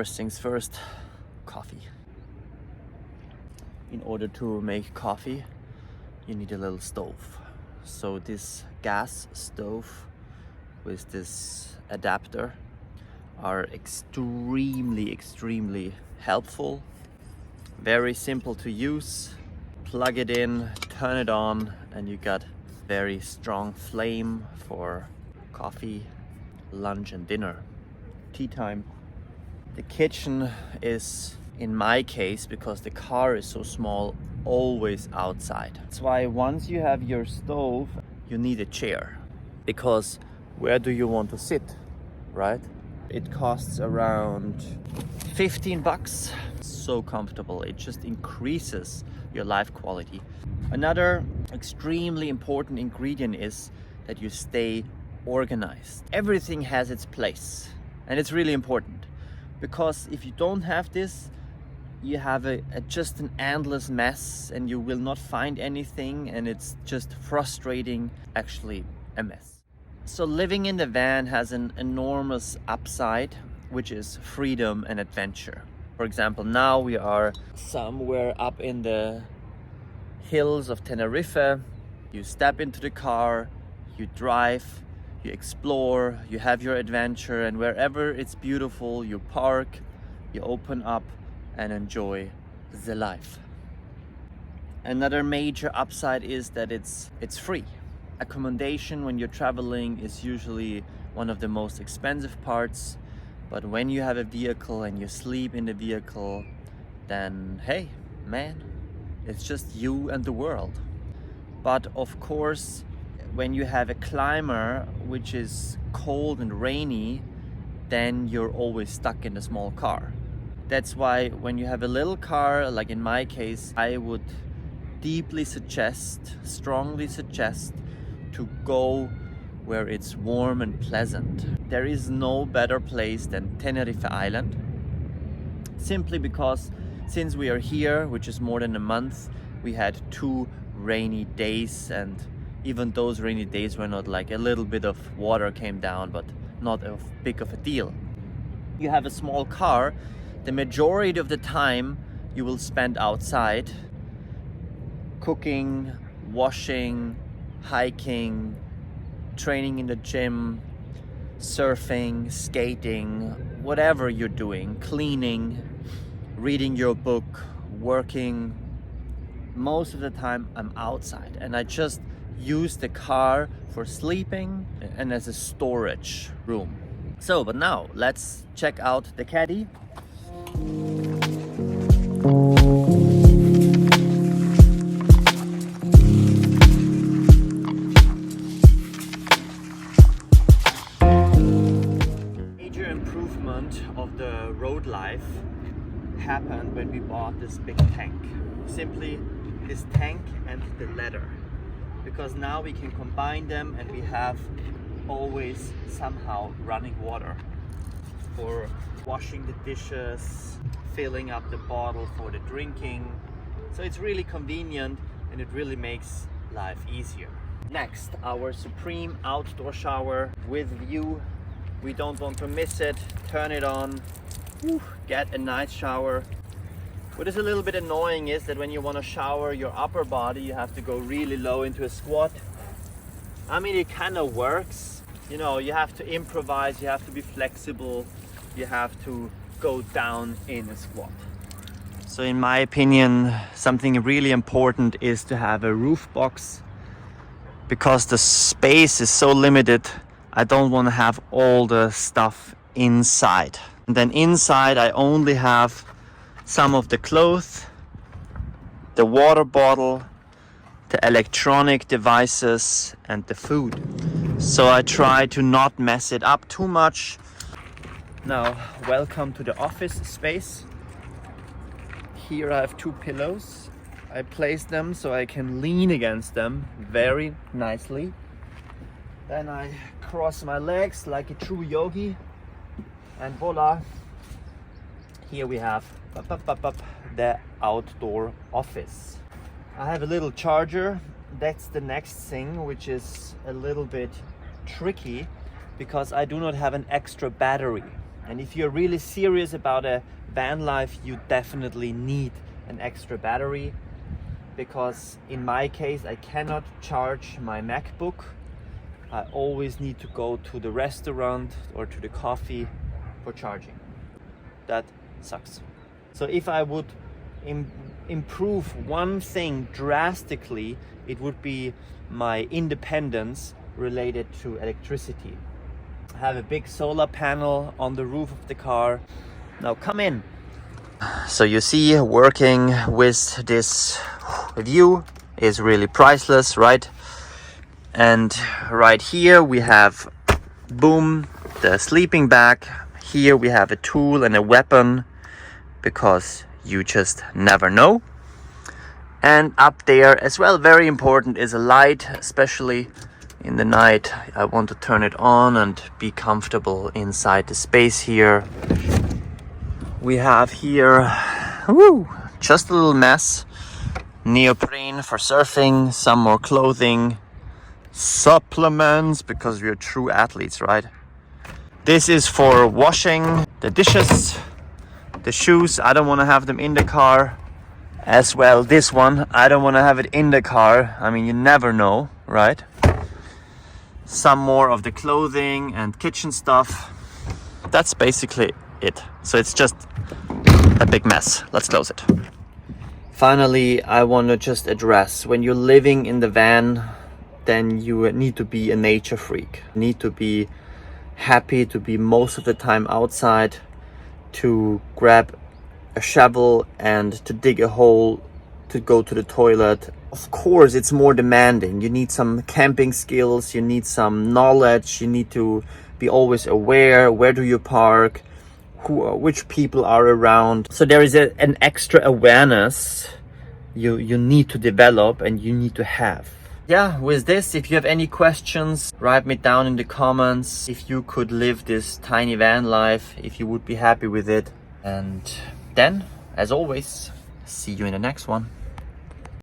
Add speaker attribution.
Speaker 1: First things first, coffee. In order to make coffee, you need a little stove. So this gas stove with this adapter are extremely helpful. Very simple to use. Plug it in, turn it on, and you got very strong flame for coffee, lunch and dinner. Tea time. The kitchen is, in my case, because the car is so small, always outside. That's why once you have your stove, you need a chair. Because where do you want to sit, right? It costs around 15 bucks. So comfortable. It just increases your life quality. Another extremely important ingredient is that you stay organized. Everything has its place, and it's really important, because if you don't have this, you have just an endless mess and you will not find anything, and it's just frustrating, actually a mess. So living in the van has an enormous upside, which is freedom and adventure. For example, now we are somewhere up in the hills of Tenerife. You step into the car, you drive, you explore, you have your adventure, and wherever it's beautiful, you park, you open up and enjoy the life. Another major upside is that it's free. Accommodation when you're traveling is usually one of the most expensive parts, but when you have a vehicle and you sleep in the vehicle, then hey, man, it's just you and the world. But of course, when you have a climber which is cold and rainy, then you're always stuck in a small car. That's why when you have a little car, like in my case, I would strongly suggest to go where it's warm and pleasant. There is no better place than Tenerife Island, simply because since we are here, which is more than a month, we had 2 rainy days, and even those rainy days were not like a little bit of water came down, but not a big of a deal. You have a small car, the majority of the time you will spend outside, cooking, washing, hiking, training in the gym, surfing, skating, whatever you're doing, cleaning, reading your book, working. Most of the time I'm outside, and I just use the car for sleeping and as a storage room. So, but now let's check out the Caddy. Major improvement of the road life happened when we bought this big tank. Simply this tank and the ladder, because now we can combine them and we have always somehow running water for washing the dishes, filling up the bottle for the drinking. So it's really convenient and it really makes life easier. Next, our supreme outdoor shower with view. We don't want to miss it. Turn it on, get a nice shower. What is a little bit annoying is that when you want to shower your upper body, you have to go really low into a squat. I mean, it kind of works. You know, you have to improvise, you have to be flexible, you have to go down in a squat. So in my opinion, something really important is to have a roof box, because the space is so limited. I don't want to have all the stuff inside. And then inside I only have some of the clothes, the water bottle, the electronic devices and the food. So I try to not mess it up too much. Now, welcome to the office space. Here I have 2 pillows. I place them so I can lean against them very nicely. Then I cross my legs like a true yogi, and voila, here we have the outdoor office. I have a little charger. That's the next thing, which is a little bit tricky, because I do not have an extra battery. And if you're really serious about a van life, you definitely need an extra battery, because in my case I cannot charge my MacBook. I always need to go to the restaurant or to the coffee for charging. That sucks. So if I would improve one thing drastically, it would be my independence related to electricity. I have a big solar panel on the roof of the car. Now come in. So you see, working with this view is really priceless, right? And right here we have, boom, the sleeping bag. Here we have a tool and a weapon, because you just never know. And up there as well, very important, is a light, especially in the night. I want to turn it on and be comfortable inside the space here. We have here, just a little mess. Neoprene for surfing, some more clothing, supplements, because we are true athletes, right? This is for washing the dishes, the shoes. I don't want to have them in the car. As well, this one, I don't want to have it in the car. I mean, you never know, right? Some more of the clothing and kitchen stuff. That's basically it. So it's just a big mess. Let's close it. Finally, I want to just address, when you're living in the van, then you need to be a nature freak. You need to be happy to be most of the time outside, to grab a shovel and to dig a hole to go to the toilet. Of course, it's more demanding. You need some camping skills, you need some knowledge, you need to be always aware, where do you park, which people are around. So there is an extra awareness you need to develop and you need to have. Yeah, with this, if you have any questions, write me down in the comments. If you could live this tiny van life, if you would be happy with it. And then, as always, see you in the next one.